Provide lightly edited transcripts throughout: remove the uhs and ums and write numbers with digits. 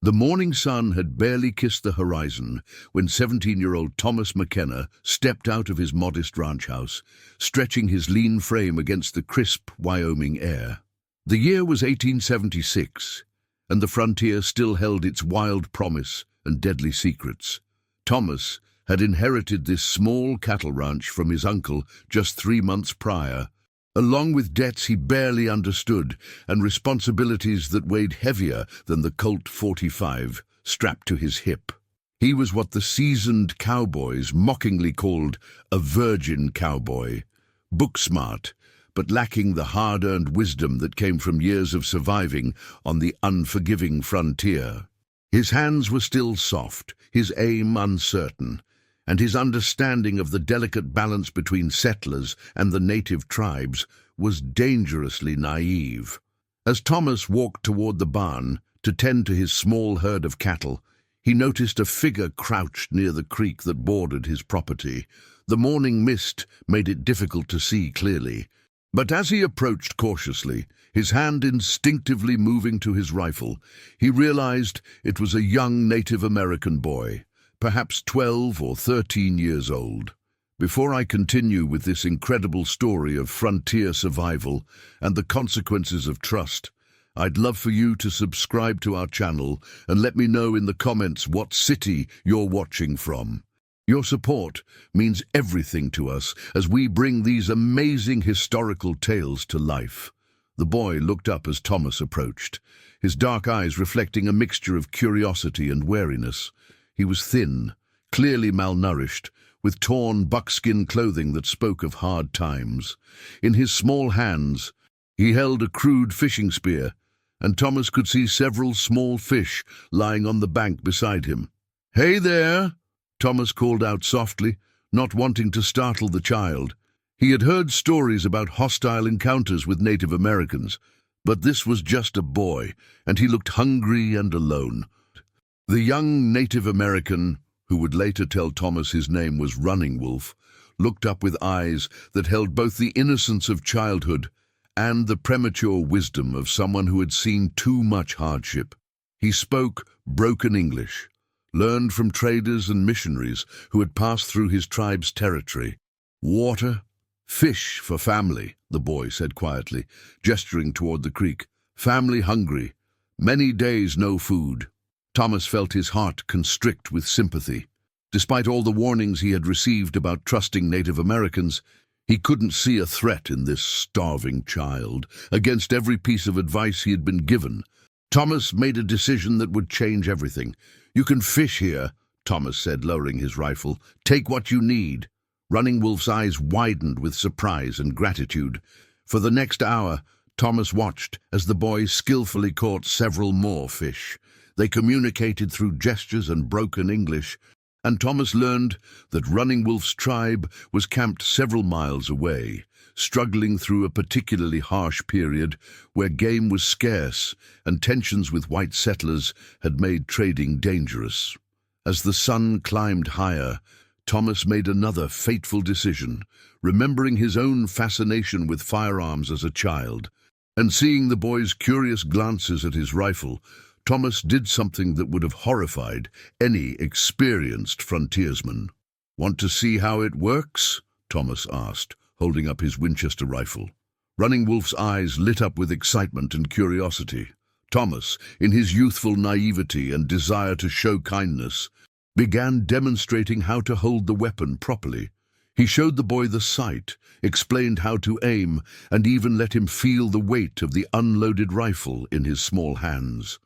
The morning sun had barely kissed the horizon when 17-year-old Thomas McKenna stepped out of his modest ranch house, stretching his lean frame against the crisp Wyoming air. The year was 1876, and the frontier still held its wild promise and deadly secrets. Thomas had inherited this small cattle ranch from his uncle just 3 months prior, along with debts he barely understood and responsibilities that weighed heavier than the Colt 45 strapped to his hip. He was what the seasoned cowboys mockingly called a virgin cowboy, book-smart, but lacking the hard-earned wisdom that came from years of surviving on the unforgiving frontier. His hands were still soft, his aim uncertain, and his understanding of the delicate balance between settlers and the native tribes was dangerously naive. As Thomas walked toward the barn to tend to his small herd of cattle, he noticed a figure crouched near the creek that bordered his property. The morning mist made it difficult to see clearly, but as he approached cautiously, his hand instinctively moving to his rifle, he realized it was a young Native American boy, perhaps 12 or 13 years old. Before I continue with this incredible story of frontier survival and the consequences of trust, I'd love for you to subscribe to our channel and let me know in the comments what city you're watching from. Your support means everything to us as we bring these amazing historical tales to life. The boy looked up as Thomas approached, his dark eyes reflecting a mixture of curiosity and wariness. He was thin, clearly malnourished, with torn buckskin clothing that spoke of hard times. In his small hands, he held a crude fishing spear, and Thomas could see several small fish lying on the bank beside him. "Hey there!" Thomas called out softly, not wanting to startle the child. He had heard stories about hostile encounters with Native Americans, but this was just a boy, and he looked hungry and alone. The young Native American, who would later tell Thomas his name was Running Wolf, looked up with eyes that held both the innocence of childhood and the premature wisdom of someone who had seen too much hardship. He spoke broken English, learned from traders and missionaries who had passed through his tribe's territory. "Water, fish for family," the boy said quietly, gesturing toward the creek. "Family hungry, many days no food." Thomas felt his heart constrict with sympathy. Despite all the warnings he had received about trusting Native Americans, he couldn't see a threat in this starving child. Against every piece of advice he had been given, Thomas made a decision that would change everything. "You can fish here," Thomas said, lowering his rifle. "Take what you need." Running Wolf's eyes widened with surprise and gratitude. For the next hour, Thomas watched as the boy skillfully caught several more fish. They communicated through gestures and broken English, and Thomas learned that Running Wolf's tribe was camped several miles away, struggling through a particularly harsh period where game was scarce and tensions with white settlers had made trading dangerous. As the sun climbed higher, Thomas made another fateful decision, remembering his own fascination with firearms as a child, and seeing the boy's curious glances at his rifle. Thomas did something that would have horrified any experienced frontiersman. "Want to see how it works?" Thomas asked, holding up his Winchester rifle. Running Wolf's eyes lit up with excitement and curiosity. Thomas, in his youthful naivety and desire to show kindness, began demonstrating how to hold the weapon properly. He showed the boy the sight, explained how to aim, and even let him feel the weight of the unloaded rifle in his small hands.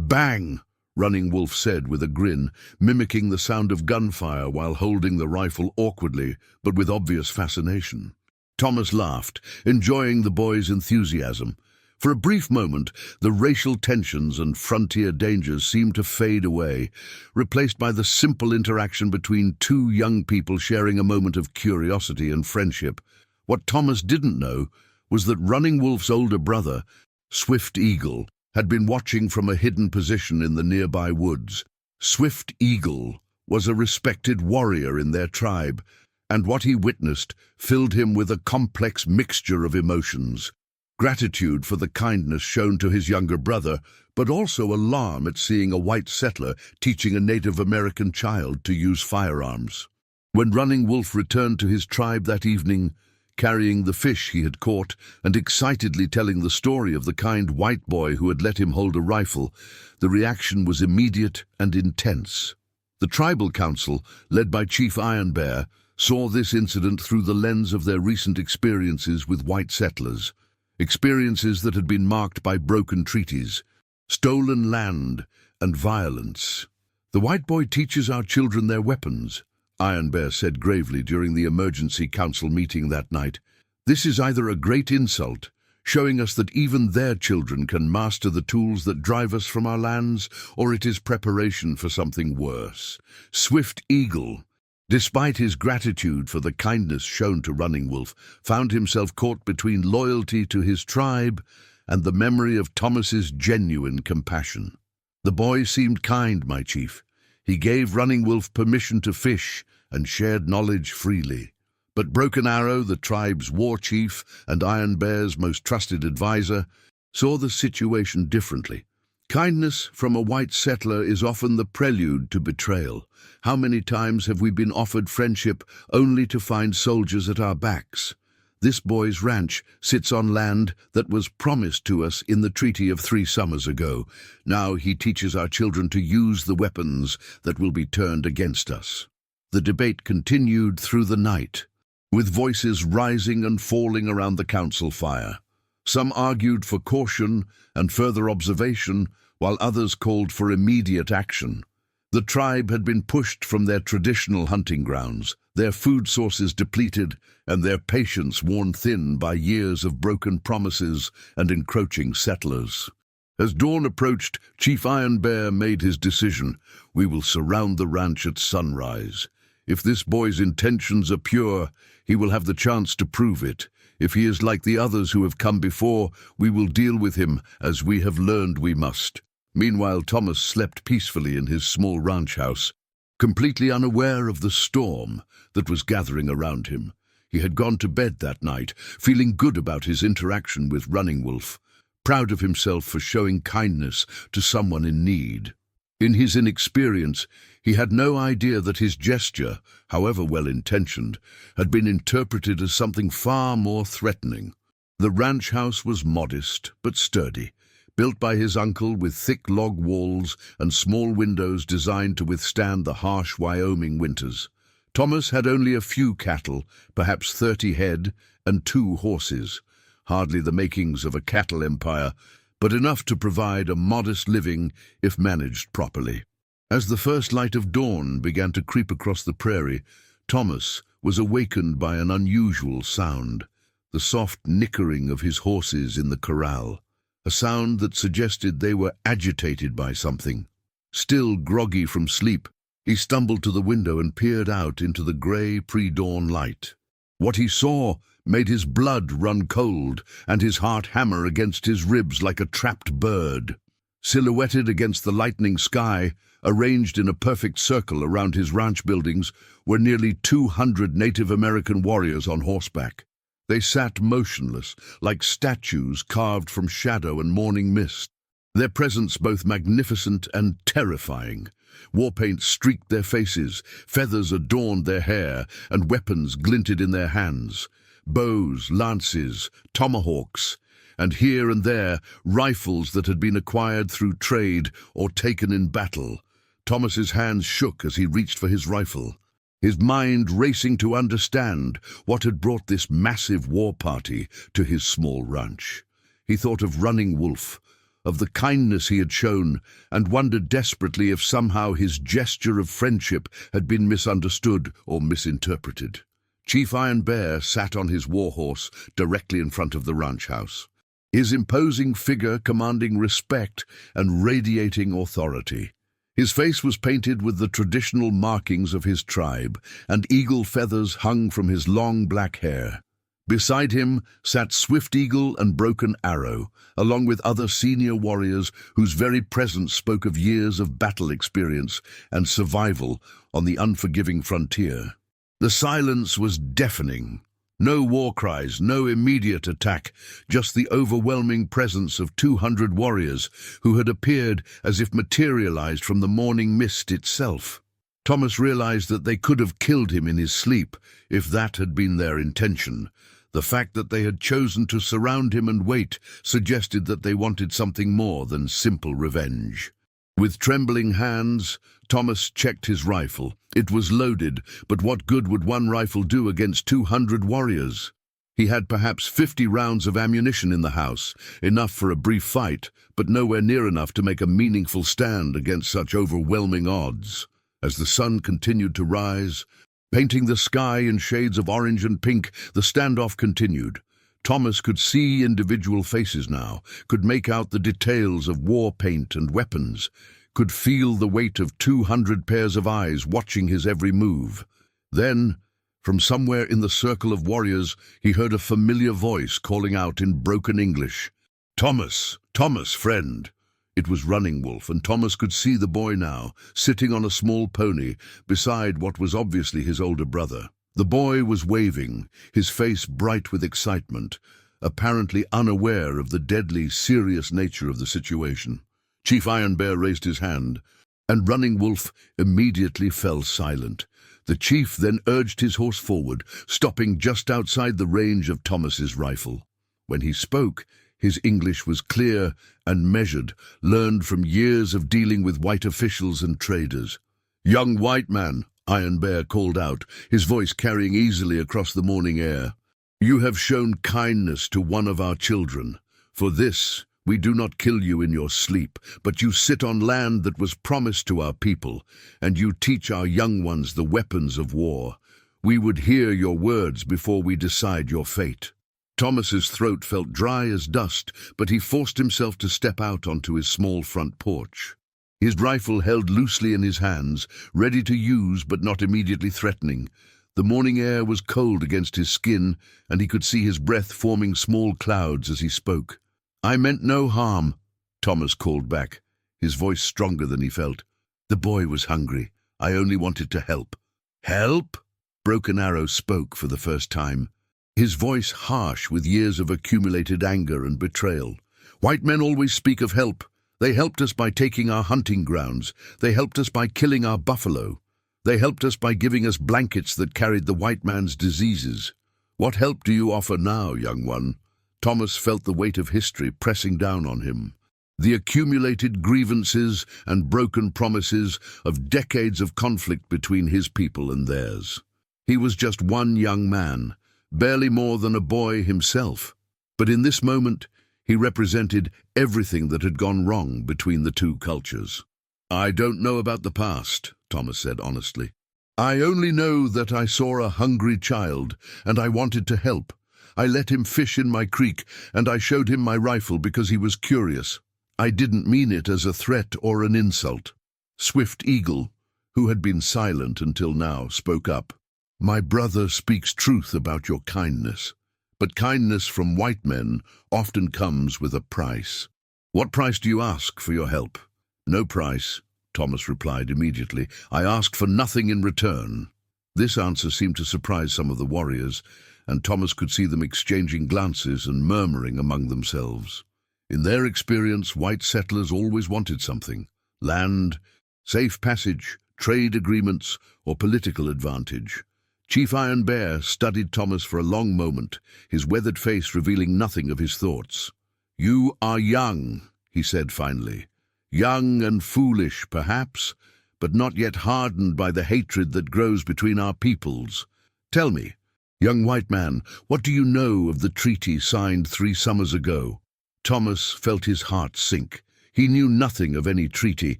"Bang!" Running Wolf said with a grin, mimicking the sound of gunfire while holding the rifle awkwardly but with obvious fascination. Thomas laughed, enjoying the boy's enthusiasm. For a brief moment, the racial tensions and frontier dangers seemed to fade away, replaced by the simple interaction between two young people sharing a moment of curiosity and friendship. What Thomas didn't know was that Running Wolf's older brother, Swift Eagle, had been watching from a hidden position in the nearby woods. Swift Eagle was a respected warrior in their tribe, and what he witnessed filled him with a complex mixture of emotions. Gratitude for the kindness shown to his younger brother, but also alarm at seeing a white settler teaching a Native American child to use firearms. When Running Wolf returned to his tribe that evening, carrying the fish he had caught and excitedly telling the story of the kind white boy who had let him hold a rifle, the reaction was immediate and intense. The tribal council, led by Chief Iron Bear, saw this incident through the lens of their recent experiences with white settlers, experiences that had been marked by broken treaties, stolen land, and violence. "The white boy teaches our children their weapons," Iron Bear said gravely during the emergency council meeting that night. "This is either a great insult, showing us that even their children can master the tools that drive us from our lands, or it is preparation for something worse." Swift Eagle, despite his gratitude for the kindness shown to Running Wolf, found himself caught between loyalty to his tribe and the memory of Thomas's genuine compassion. "The boy seemed kind, my chief. He gave Running Wolf permission to fish and shared knowledge freely. But Broken Arrow, the tribe's war chief and Iron Bear's most trusted advisor, saw the situation differently. Kindness from a white settler is often the prelude to betrayal. How many times have we been offered friendship only to find soldiers at our backs? This boy's ranch sits on land that was promised to us in the Treaty of 3 summers ago. Now he teaches our children to use the weapons that will be turned against us." The debate continued through the night, with voices rising and falling around the council fire. Some argued for caution and further observation, while others called for immediate action. The tribe had been pushed from their traditional hunting grounds, their food sources depleted, and their patience worn thin by years of broken promises and encroaching settlers. As dawn approached, Chief Iron Bear made his decision. "We will surround the ranch at sunrise. If this boy's intentions are pure, he will have the chance to prove it. If he is like the others who have come before, we will deal with him as we have learned we must." Meanwhile, Thomas slept peacefully in his small ranch house, completely unaware of the storm that was gathering around him. He had gone to bed that night, feeling good about his interaction with Running Wolf, proud of himself for showing kindness to someone in need. In his inexperience, he had no idea that his gesture, however well-intentioned, had been interpreted as something far more threatening. The ranch house was modest but sturdy, built by his uncle with thick log walls and small windows designed to withstand the harsh Wyoming winters. Thomas had only a few cattle, perhaps 30 head, and 2 horses, hardly the makings of a cattle empire, but enough to provide a modest living if managed properly. As the first light of dawn began to creep across the prairie, Thomas was awakened by an unusual sound, the soft nickering of his horses in the corral, a sound that suggested they were agitated by something. Still groggy from sleep, he stumbled to the window and peered out into the grey pre-dawn light. What he saw made his blood run cold and his heart hammer against his ribs like a trapped bird. Silhouetted against the lightening sky, arranged in a perfect circle around his ranch buildings, were nearly 200 Native American warriors on horseback. They sat motionless, like statues carved from shadow and morning mist, their presence both magnificent and terrifying. War paint streaked their faces, feathers adorned their hair, and weapons glinted in their hands. Bows, lances, tomahawks, and here and there rifles that had been acquired through trade or taken in battle. Thomas's hands shook as he reached for his rifle, his mind racing to understand what had brought this massive war party to his small ranch. He thought of Running Wolf, of the kindness he had shown, and wondered desperately if somehow his gesture of friendship had been misunderstood or misinterpreted. Chief Iron Bear sat on his warhorse directly in front of the ranch house, his imposing figure commanding respect and radiating authority. His face was painted with the traditional markings of his tribe, and eagle feathers hung from his long black hair. Beside him sat Swift Eagle and Broken Arrow, along with other senior warriors whose very presence spoke of years of battle experience and survival on the unforgiving frontier. The silence was deafening. No war cries, no immediate attack, just the overwhelming presence of 200 warriors who had appeared as if materialized from the morning mist itself. Thomas realized that they could have killed him in his sleep if that had been their intention. The fact that they had chosen to surround him and wait suggested that they wanted something more than simple revenge. With trembling hands, Thomas checked his rifle. It was loaded, but what good would one rifle do against 200 warriors? He had perhaps 50 rounds of ammunition in the house, enough for a brief fight, but nowhere near enough to make a meaningful stand against such overwhelming odds. As the sun continued to rise, painting the sky in shades of orange and pink, the standoff continued. Thomas could see individual faces now, could make out the details of war paint and weapons, could feel the weight of 200 pairs of eyes watching his every move. Then, from somewhere in the circle of warriors, he heard a familiar voice calling out in broken English, "Thomas, Thomas, friend." It was Running Wolf, and Thomas could see the boy now, sitting on a small pony, beside what was obviously his older brother. The boy was waving, his face bright with excitement, apparently unaware of the deadly, serious nature of the situation. Chief Iron Bear raised his hand, and Running Wolf immediately fell silent. The chief then urged his horse forward, stopping just outside the range of Thomas's rifle. When he spoke, his English was clear and measured, learned from years of dealing with white officials and traders. "Young white man," Iron Bear called out, his voice carrying easily across the morning air. "You have shown kindness to one of our children. For this, we do not kill you in your sleep, but you sit on land that was promised to our people, and you teach our young ones the weapons of war. We would hear your words before we decide your fate." Thomas's throat felt dry as dust, but he forced himself to step out onto his small front porch. His rifle held loosely in his hands, ready to use but not immediately threatening. The morning air was cold against his skin, and he could see his breath forming small clouds as he spoke. "I meant no harm," Thomas called back, his voice stronger than he felt. "The boy was hungry. I only wanted to help." "Help?" Broken Arrow spoke for the first time, his voice harsh with years of accumulated anger and betrayal. "White men always speak of help. They helped us by taking our hunting grounds. They helped us by killing our buffalo. They helped us by giving us blankets that carried the white man's diseases. What help do you offer now, young one?" Thomas felt the weight of history pressing down on him. The accumulated grievances and broken promises of decades of conflict between his people and theirs. He was just one young man, barely more than a boy himself. But in this moment, he represented everything that had gone wrong between the two cultures. "I don't know about the past," Thomas said honestly. "I only know that I saw a hungry child, and I wanted to help. I let him fish in my creek, and I showed him my rifle because he was curious. I didn't mean it as a threat or an insult." Swift Eagle, who had been silent until now, spoke up. "My brother speaks truth about your kindness. But kindness from white men often comes with a price. What price do you ask for your help?" "No price," Thomas replied immediately. "I ask for nothing in return." This answer seemed to surprise some of the warriors, and Thomas could see them exchanging glances and murmuring among themselves. In their experience, white settlers always wanted something: land, safe passage, trade agreements, or political advantage. Chief Iron Bear studied Thomas for a long moment, his weathered face revealing nothing of his thoughts. "You are young," he said finally. "Young and foolish, perhaps, but not yet hardened by the hatred that grows between our peoples. Tell me, young white man, what do you know of the treaty signed 3 summers ago?" Thomas felt his heart sink. He knew nothing of any treaty,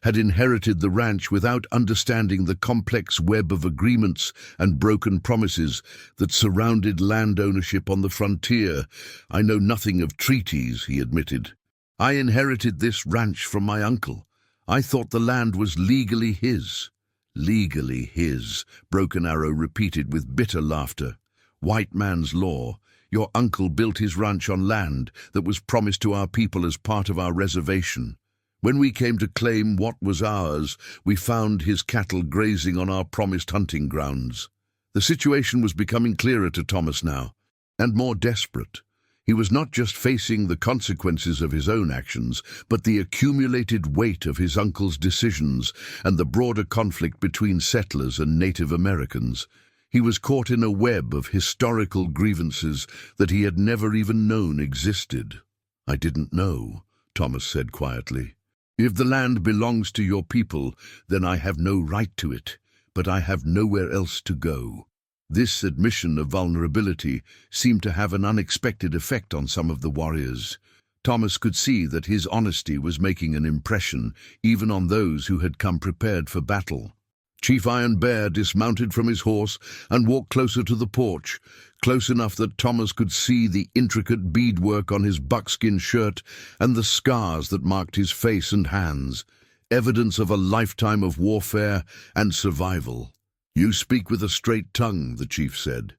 had inherited the ranch without understanding the complex web of agreements and broken promises that surrounded land ownership on the frontier. "I know nothing of treaties," he admitted. "I inherited this ranch from my uncle. I thought the land was legally his." "Legally his," Broken Arrow repeated with bitter laughter. "White man's law. Your uncle built his ranch on land that was promised to our people as part of our reservation. When we came to claim what was ours, we found his cattle grazing on our promised hunting grounds. The situation was becoming clearer to Thomas now, and more desperate. He was not just facing the consequences of his own actions, but the accumulated weight of his uncle's decisions and the broader conflict between settlers and Native Americans. He was caught in a web of historical grievances that he had never even known existed. "I didn't know," Thomas said quietly. "If the land belongs to your people, then I have no right to it, but I have nowhere else to go." This admission of vulnerability seemed to have an unexpected effect on some of the warriors. Thomas could see that his honesty was making an impression, even on those who had come prepared for battle. Chief Iron Bear dismounted from his horse and walked closer to the porch, close enough that Thomas could see the intricate beadwork on his buckskin shirt and the scars that marked his face and hands, evidence of a lifetime of warfare and survival. "You speak with a straight tongue," the chief said.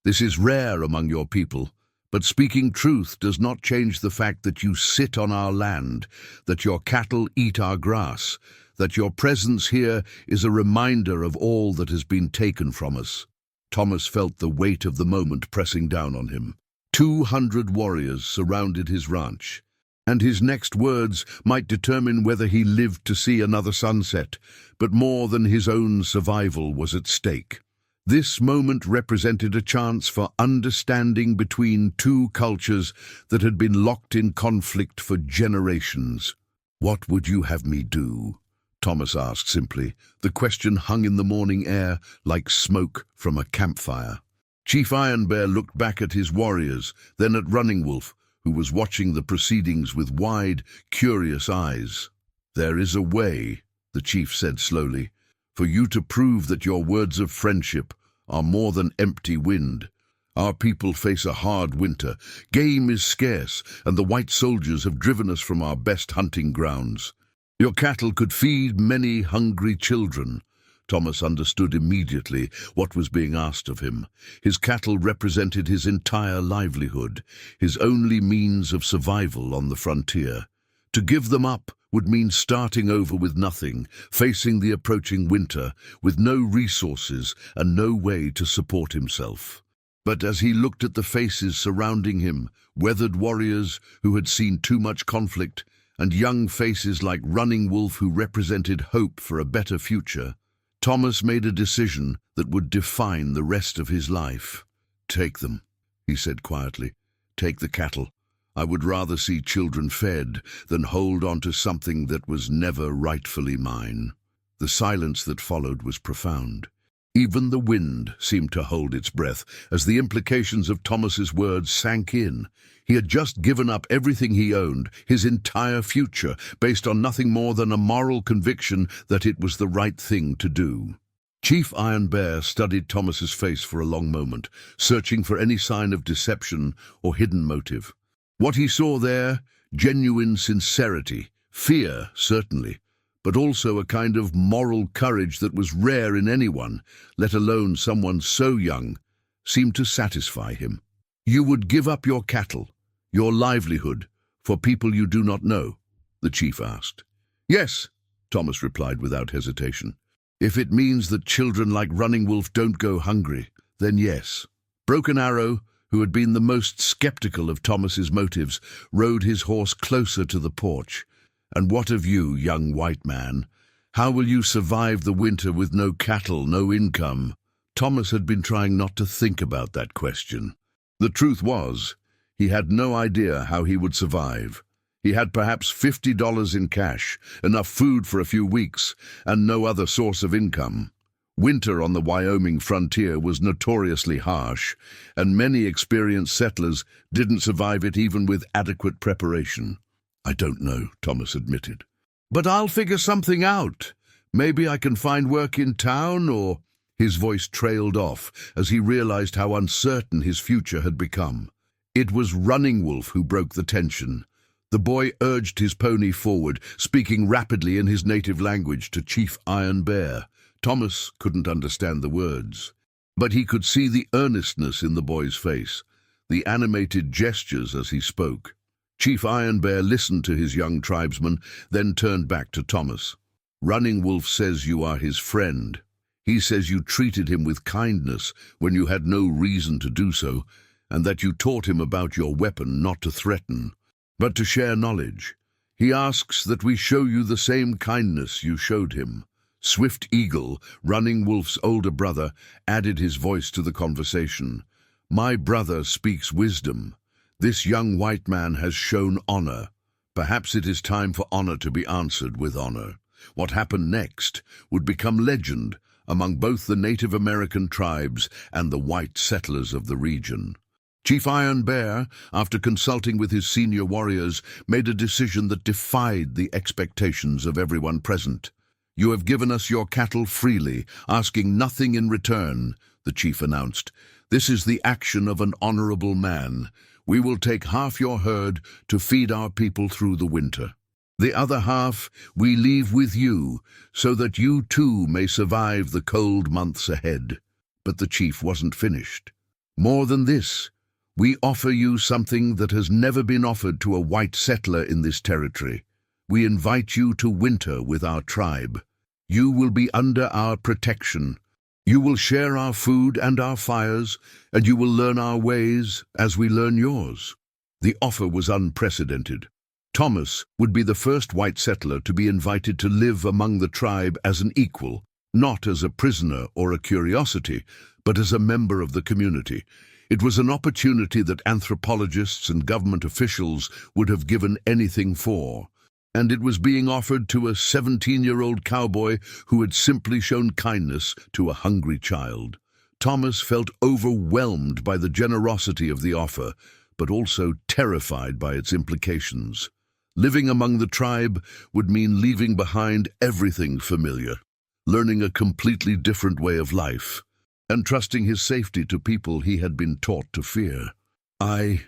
"This is rare among your people, but speaking truth does not change the fact that you sit on our land, that your cattle eat our grass, that your presence here is a reminder of all that has been taken from us." Thomas felt the weight of the moment pressing down on him. 200 warriors surrounded his ranch, and his next words might determine whether he lived to see another sunset, but more than his own survival was at stake. This moment represented a chance for understanding between two cultures that had been locked in conflict for generations. "What would you have me do?" Thomas asked simply. The question hung in the morning air like smoke from a campfire. Chief Iron Bear looked back at his warriors, then at Running Wolf, who was watching the proceedings with wide, curious eyes. "There is a way," the chief said slowly, "for you to prove that your words of friendship are more than empty wind. Our people face a hard winter. Game is scarce, and the white soldiers have driven us from our best hunting grounds. Your cattle could feed many hungry children." Thomas understood immediately what was being asked of him. His cattle represented his entire livelihood, his only means of survival on the frontier. To give them up would mean starting over with nothing, facing the approaching winter, with no resources and no way to support himself. But as he looked at the faces surrounding him, weathered warriors who had seen too much conflict, and young faces like Running Wolf who represented hope for a better future, Thomas made a decision that would define the rest of his life. "Take them," he said quietly. "Take the cattle. I would rather see children fed than hold on to something that was never rightfully mine." The silence that followed was profound. Even the wind seemed to hold its breath as the implications of Thomas's words sank in. He had just given up everything he owned, his entire future, based on nothing more than a moral conviction that it was the right thing to do. Chief Iron Bear studied Thomas's face for a long moment, searching for any sign of deception or hidden motive. What he saw there, genuine sincerity, fear, certainly, but also a kind of moral courage that was rare in anyone, let alone someone so young, seemed to satisfy him. "You would give up your cattle, your livelihood, for people you do not know?" the chief asked. "Yes," Thomas replied without hesitation. "If it means that children like Running Wolf don't go hungry, then yes." Broken Arrow, who had been the most skeptical of Thomas's motives, rode his horse closer to the porch. "And what of you, young white man? How will you survive the winter with no cattle, no income?" Thomas had been trying not to think about that question. The truth was, he had no idea how he would survive. He had perhaps $50 in cash, enough food for a few weeks, and no other source of income. Winter on the Wyoming frontier was notoriously harsh, and many experienced settlers didn't survive it even with adequate preparation. "I don't know," Thomas admitted. "But I'll figure something out. Maybe I can find work in town, or—" His voice trailed off as he realized how uncertain his future had become. It was Running Wolf who broke the tension. The boy urged his pony forward, speaking rapidly in his native language to Chief Iron Bear. Thomas couldn't understand the words, but he could see the earnestness in the boy's face, the animated gestures as he spoke. Chief Iron Bear listened to his young tribesman, then turned back to Thomas. "Running Wolf says you are his friend. He says you treated him with kindness when you had no reason to do so, and that you taught him about your weapon not to threaten, but to share knowledge. He asks that we show you the same kindness you showed him. Swift Eagle, Running Wolf's older brother, added his voice to the conversation. My brother speaks wisdom. This young white man has shown honor. Perhaps it is time for honor to be answered with honor. What happened next would become legend among both the Native American tribes and the white settlers of the region. Chief Iron Bear, after consulting with his senior warriors, made a decision that defied the expectations of everyone present. You have given us your cattle freely, asking nothing in return, the chief announced. This is the action of an honorable man. We will take half your herd to feed our people through the winter. The other half we leave with you, so that you too may survive the cold months ahead. But the chief wasn't finished. More than this, we offer you something that has never been offered to a white settler in this territory. We invite you to winter with our tribe. You will be under our protection. You will share our food and our fires, and you will learn our ways as we learn yours. The offer was unprecedented. Thomas would be the first white settler to be invited to live among the tribe as an equal, not as a prisoner or a curiosity, but as a member of the community. It was an opportunity that anthropologists and government officials would have given anything for. And it was being offered to a 17-year-old cowboy who had simply shown kindness to a hungry child. Thomas felt overwhelmed by the generosity of the offer, but also terrified by its implications. Living among the tribe would mean leaving behind everything familiar, learning a completely different way of life, and trusting his safety to people he had been taught to fear. I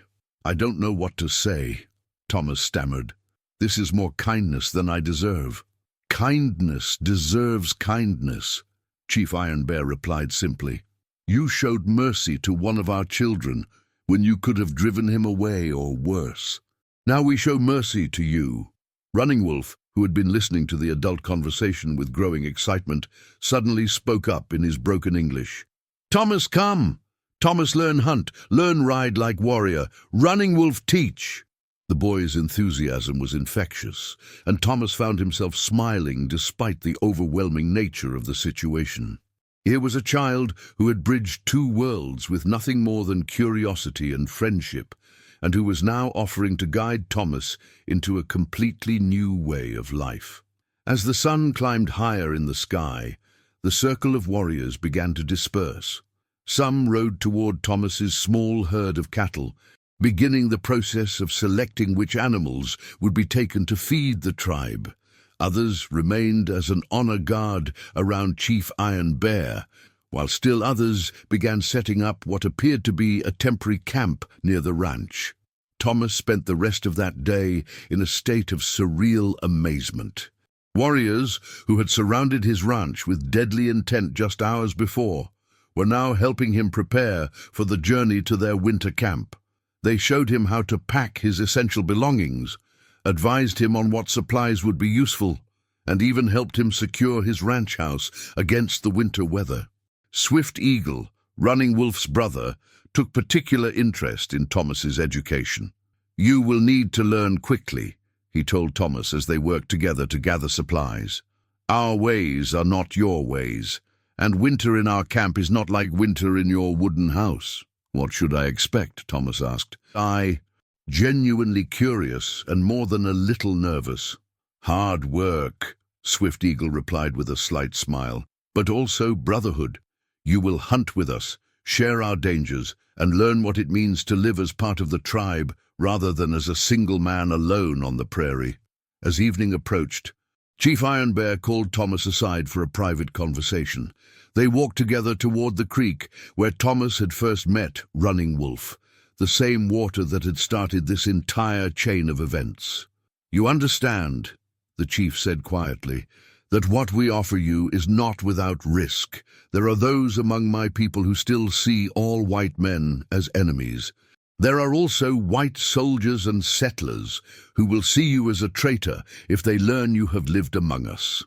don't know what to say, Thomas stammered. This is more kindness than I deserve. Kindness deserves kindness, Chief Iron Bear replied simply. You showed mercy to one of our children when you could have driven him away or worse. Now we show mercy to you. Running Wolf, who had been listening to the adult conversation with growing excitement, suddenly spoke up in his broken English. Thomas, come! Thomas, learn hunt, learn ride like warrior. Running Wolf, teach! The boy's enthusiasm was infectious, and Thomas found himself smiling despite the overwhelming nature of the situation. Here was a child who had bridged two worlds with nothing more than curiosity and friendship, and who was now offering to guide Thomas into a completely new way of life. As the sun climbed higher in the sky, the circle of warriors began to disperse. Some rode toward Thomas's small herd of cattle, beginning the process of selecting which animals would be taken to feed the tribe. Others remained as an honor guard around Chief Iron Bear, while still others began setting up what appeared to be a temporary camp near the ranch. Thomas spent the rest of that day in a state of surreal amazement. Warriors who had surrounded his ranch with deadly intent just hours before were now helping him prepare for the journey to their winter camp. They showed him how to pack his essential belongings, advised him on what supplies would be useful, and even helped him secure his ranch house against the winter weather. Swift Eagle, Running Wolf's brother, took particular interest in Thomas's education. You will need to learn quickly, he told Thomas as they worked together to gather supplies. Our ways are not your ways, and winter in our camp is not like winter in your wooden house. What should I expect? Thomas asked. I, genuinely curious and more than a little nervous. Hard work, Swift Eagle replied with a slight smile, but also brotherhood. You will hunt with us, share our dangers, and learn what it means to live as part of the tribe rather than as a single man alone on the prairie. As evening approached, Chief Iron Bear called Thomas aside for a private conversation. They walked together toward the creek where Thomas had first met Running Wolf, the same water that had started this entire chain of events. You understand, the chief said quietly, that what we offer you is not without risk. There are those among my people who still see all white men as enemies. There are also white soldiers and settlers who will see you as a traitor if they learn you have lived among us.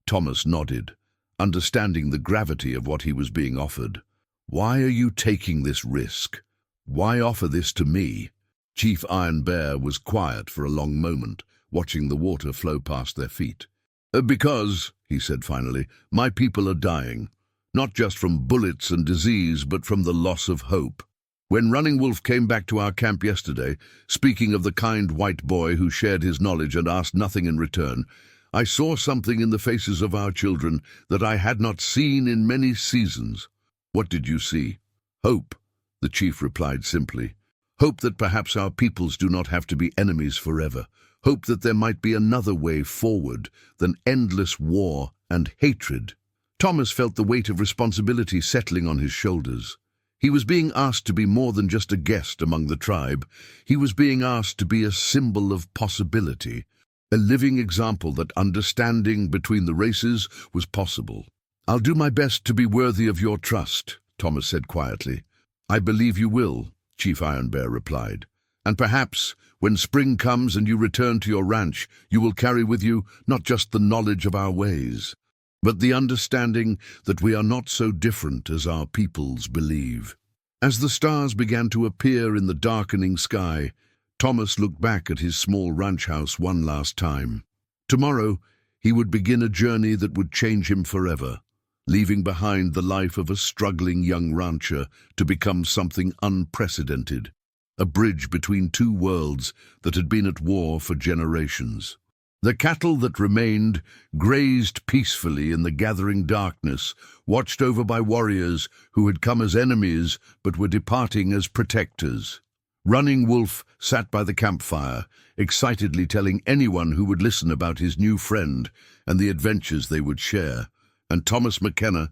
Thomas nodded. understanding the gravity of what he was being offered. "Why are you taking this risk? Why offer this to me?" Chief Iron Bear was quiet for a long moment, watching the water flow past their feet. Because," he said finally, "my people are dying, not just from bullets and disease, but from the loss of hope. When Running Wolf came back to our camp yesterday, speaking of the kind white boy who shared his knowledge and asked nothing in return, I saw something in the faces of our children that I had not seen in many seasons." "What did you see?" "Hope," the chief replied simply. "Hope that perhaps our peoples do not have to be enemies forever. Hope that there might be another way forward than endless war and hatred." Thomas felt the weight of responsibility settling on his shoulders. He was being asked to be more than just a guest among the tribe. He was being asked to be a symbol of possibility, a living example that understanding between the races was possible. "I'll do my best to be worthy of your trust," Thomas said quietly. "I believe you will," Chief Iron Bear replied. "And perhaps, when spring comes and you return to your ranch, you will carry with you not just the knowledge of our ways, but the understanding that we are not so different as our peoples believe." As the stars began to appear in the darkening sky, Thomas looked back at his small ranch house one last time. Tomorrow, he would begin a journey that would change him forever, leaving behind the life of a struggling young rancher to become something unprecedented, a bridge between two worlds that had been at war for generations. The cattle that remained grazed peacefully in the gathering darkness, watched over by warriors who had come as enemies but were departing as protectors. Running Wolf sat by the campfire, excitedly telling anyone who would listen about his new friend and the adventures they would share. And Thomas McKenna,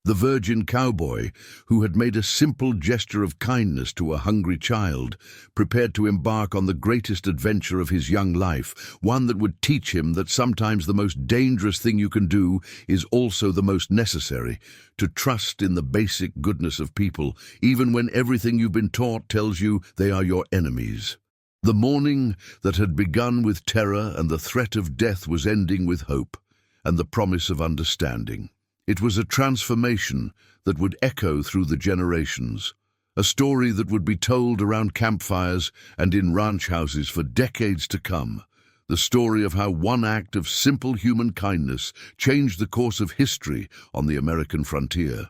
the virgin cowboy who had made a simple gesture of kindness to a hungry child, prepared to embark on the greatest adventure of his young life, one that would teach him that sometimes the most dangerous thing you can do is also the most necessary, to trust in the basic goodness of people, even when everything you've been taught tells you they are your enemies. The morning that had begun with terror and the threat of death was ending with hope and the promise of understanding. It was a transformation that would echo through the generations, a story that would be told around campfires and in ranch houses for decades to come, the story of how one act of simple human kindness changed the course of history on the American frontier.